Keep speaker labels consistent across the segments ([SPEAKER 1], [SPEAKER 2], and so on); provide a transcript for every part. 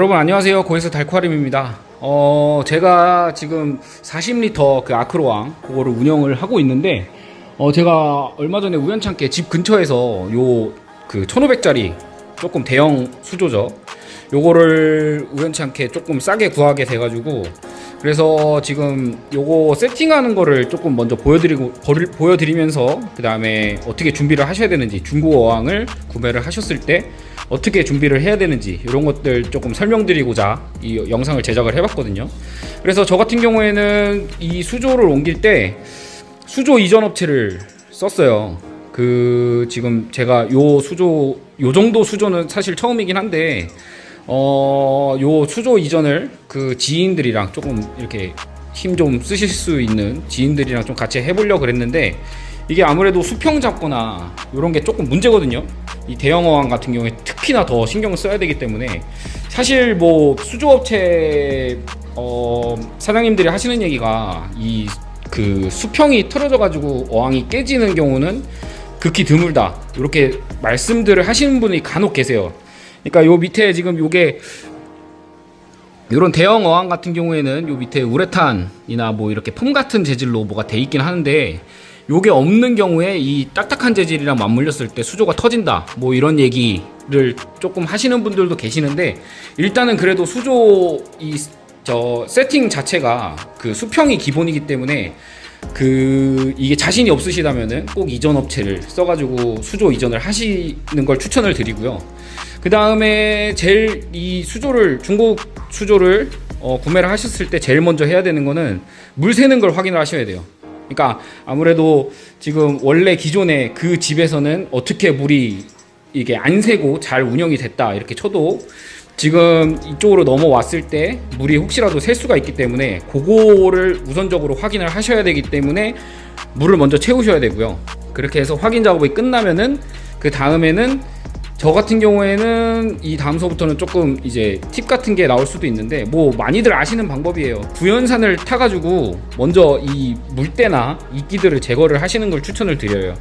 [SPEAKER 1] 여러분 안녕하세요. 고에서 달코아림입니다. 제가 지금 40L 그 아크로왕 그거를 운영을 하고 있는데 제가 얼마 전에 우연찮게 집 근처에서 요 그 1500짜리 조금 대형 수조죠. 요거를 우연찮게 조금 싸게 구하게 돼가지고 그래서 지금 요거 세팅하는 거를 조금 먼저 보여드리면서 그 다음에 어떻게 준비를 하셔야 되는지, 중고 어항을 구매를 하셨을 때 어떻게 준비를 해야 되는지 이런 것들 조금 설명드리고자 이 영상을 제작을 해봤거든요. 그래서 저 같은 경우에는 이 수조를 옮길 때 수조 이전 업체를 썼어요. 지금 제가 요 정도 수조는 사실 처음이긴 한데 요 수조 이전을 그 지인들이랑 조금 이렇게 힘 좀 쓰실 수 있는 지인들이랑 좀 같이 해보려고 그랬는데 이게 아무래도 수평 잡거나 이런 게 조금 문제거든요. 이 대형 어항 같은 경우에 특히나 더 신경을 써야 되기 때문에 사실 뭐 수조업체 사장님들이 하시는 얘기가 이 그 수평이 틀어져 가지고 어항이 깨지는 경우는 극히 드물다 이렇게 말씀들을 하시는 분이 간혹 계세요. 그러니까 요 밑에 지금 요게 이런 대형 어항 같은 경우에는 요 밑에 우레탄이나 뭐 이렇게 폼 같은 재질로 뭐가 돼 있긴 하는데 요게 없는 경우에 이 딱딱한 재질이랑 맞물렸을 때 수조가 터진다 뭐 이런 얘기를 조금 하시는 분들도 계시는데 일단은 그래도 수조 세팅 자체가 그 수평이 기본이기 때문에 이게 자신이 없으시다면은 꼭 이전 업체를 써가지고 수조 이전을 하시는 걸 추천을 드리고요. 그 다음에 제일 이 중고 수조를 구매를 하셨을 때 제일 먼저 해야 되는 거는 물 새는 걸 확인을 하셔야 돼요. 그러니까 아무래도 지금 원래 기존에 그 집에서는 어떻게 물이 이게 안 새고 잘 운영이 됐다 이렇게 쳐도 지금 이쪽으로 넘어왔을 때 물이 혹시라도 셀 수가 있기 때문에 그거를 우선적으로 확인을 하셔야 되기 때문에 물을 먼저 채우셔야 되고요. 그렇게 해서 확인 작업이 끝나면은 그 다음에는 저 같은 경우에는 이 다음서부터는 조금 이제 팁 같은 게 나올 수도 있는데 뭐 많이들 아시는 방법이에요. 구연산을 타가지고 먼저 이 물때나 이끼들을 제거를 하시는 걸 추천을 드려요.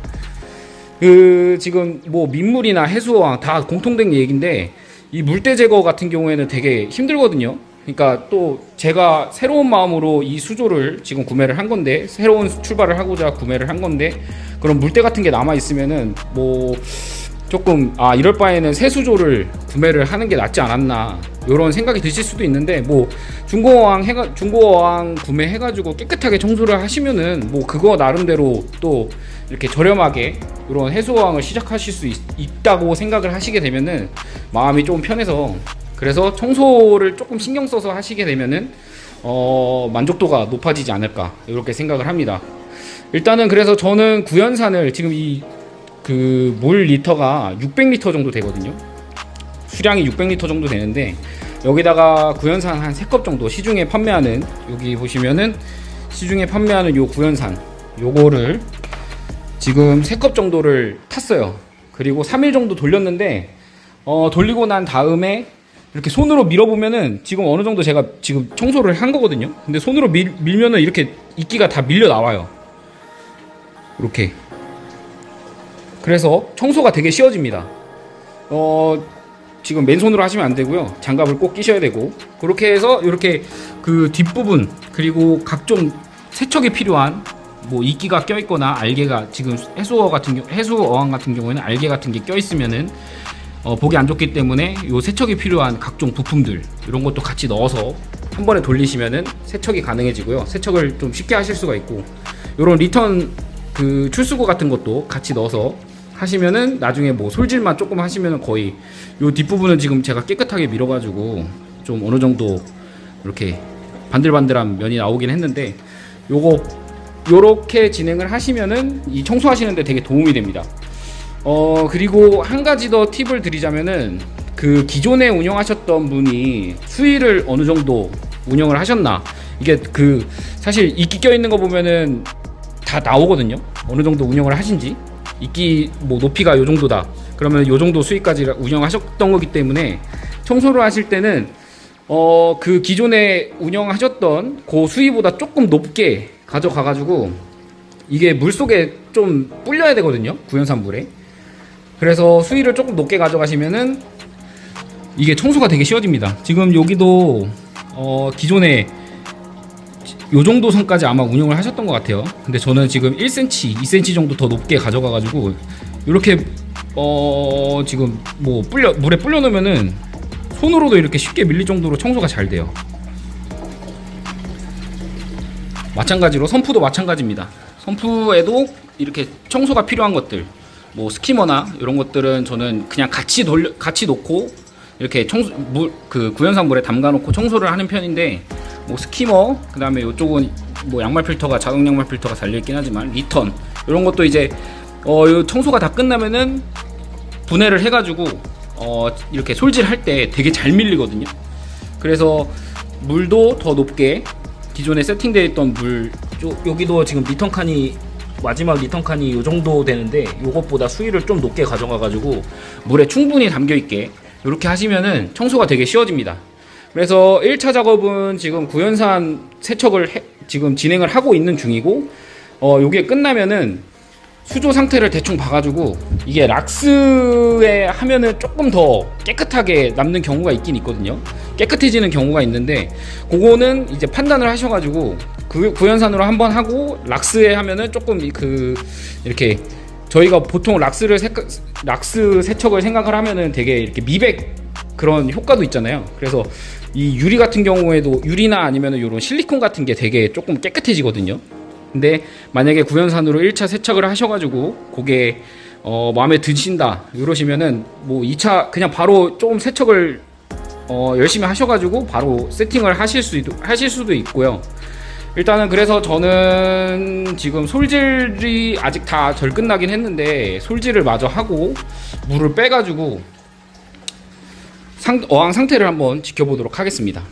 [SPEAKER 1] 지금 뭐 민물이나 해수어항 다 공통된 얘기인데 이 물때 제거 같은 경우에는 되게 힘들거든요. 그러니까 또 제가 새로운 마음으로 이 수조를 지금 구매를 한 건데 새로운 출발을 하고자 구매를 한 건데 그런 물때 같은 게 남아 있으면은 뭐 조금 이럴 바에는 새 수조를 구매를 하는 게 낫지 않았나 이런 생각이 드실 수도 있는데 뭐 중고어항 구매해가지고 깨끗하게 청소를 하시면은 뭐 그거 나름대로 또 이렇게 저렴하게 이런 해수어항을 시작하실 수 있다고 생각을 하시게 되면은 마음이 조금 편해서 그래서 청소를 조금 신경 써서 하시게 되면은 만족도가 높아지지 않을까 이렇게 생각을 합니다. 일단은 그래서 저는 구연산을 지금 물 리터가 600L 정도 되거든요. 수량이 600L 정도 되는데 여기다가 구연산 한 3컵 정도 시중에 판매하는 여기 보시면은 시중에 판매하는 요 구연산 요거를 지금 3컵 정도를 탔어요. 그리고 3일 정도 돌렸는데 돌리고 난 다음에 이렇게 손으로 밀어보면은 지금 어느 정도 제가 지금 청소를 한 거거든요. 근데 손으로 밀면은 이렇게 이끼가 다 밀려 나와요. 이렇게. 그래서 청소가 되게 쉬워집니다. 지금 맨손으로 하시면 안 되고요. 장갑을 꼭 끼셔야 되고 그렇게 해서 이렇게 그 뒷부분 그리고 각종 세척이 필요한 뭐 이끼가 껴있거나 알게가 지금 해수어항 같은 경우에는 알게 같은 게 껴있으면은 보기 안 좋기 때문에 요 세척이 필요한 각종 부품들 이런 것도 같이 넣어서 한 번에 돌리시면은 세척이 가능해지고요. 세척을 좀 쉽게 하실 수가 있고 요런 리턴 출수구 같은 것도 같이 넣어서 하시면은 나중에 뭐 솔질만 조금 하시면은 거의 요 뒷부분은 지금 제가 깨끗하게 밀어가지고 좀 어느 정도 이렇게 반들반들한 면이 나오긴 했는데 요렇게 진행을 하시면은 이 청소하시는데 되게 도움이 됩니다. 그리고 한 가지 더 팁을 드리자면은 기존에 운영하셨던 분이 수위를 어느 정도 운영을 하셨나 이게 사실 이끼 껴있는 거 보면은 다 나오거든요. 어느 정도 운영을 하신지 이끼 뭐 높이가 요 정도다 그러면 요 정도 수위까지 운영하셨던 거기 때문에 청소를 하실 때는 기존에 운영하셨던 그 수위보다 조금 높게 가져가 가지고 이게 물속에 좀 불려야 되거든요. 구연산 물에. 그래서 수위를 조금 높게 가져가시면은 이게 청소가 되게 쉬워집니다. 지금 여기도 기존에 요 정도 선까지 아마 운영을 하셨던 것 같아요. 근데 저는 지금 1cm, 2cm 정도 더 높게 가져가 가지고 이렇게 지금 뭐 물에 불려 놓으면은 손으로도 이렇게 쉽게 밀릴 정도로 청소가 잘 돼요. 마찬가지로 선푸도 마찬가지입니다. 선푸에도 이렇게 청소가 필요한 것들, 뭐 스키머나 이런 것들은 저는 그냥 같이 놓고 이렇게 구연산 물에 담가 놓고 청소를 하는 편인데, 뭐 스키머, 그 다음에 이쪽은 뭐 양말 필터가, 자동 양말 필터가 달려있긴 하지만 리턴 이런 것도 이제 요 청소가 다 끝나면은 분해를 해가지고 이렇게 솔질할 때 되게 잘 밀리거든요. 그래서 물도 더 높게, 기존에 세팅되어 있던 물, 여기도 지금 리턴 칸이, 마지막 리턴 칸이 요 정도 되는데 요것보다 수위를 좀 높게 가져가 가지고 물에 충분히 담겨 있게 이렇게 하시면은 청소가 되게 쉬워집니다. 그래서 1차 작업은 지금 구연산 세척을 지금 진행을 하고 있는 중이고, 요게 끝나면은 수조 상태를 대충 봐가지고, 이게 락스에 하면은 조금 더 깨끗하게 남는 경우가 있긴 있거든요. 깨끗해지는 경우가 있는데, 그거는 이제 판단을 하셔가지고 구연산으로 한번 하고 락스에 하면은 조금 이렇게 저희가 보통 락스 세척을 생각을 하면은 되게 이렇게 미백 그런 효과도 있잖아요. 그래서 이 유리 같은 경우에도, 유리나 아니면은 요런 실리콘 같은 게 되게 조금 깨끗해지거든요. 근데 만약에 구연산으로 1차 세척을 하셔가지고 그게 마음에 드신다 이러시면은 뭐 2차 그냥 바로 조금 세척을 열심히 하셔가지고 바로 세팅을 하실 수도 있고요. 일단은 그래서 저는 지금 솔질이 아직 다 덜 끝나긴 했는데 솔질을 마저 하고 물을 빼가지고 어항 상태를 한번 지켜보도록 하겠습니다.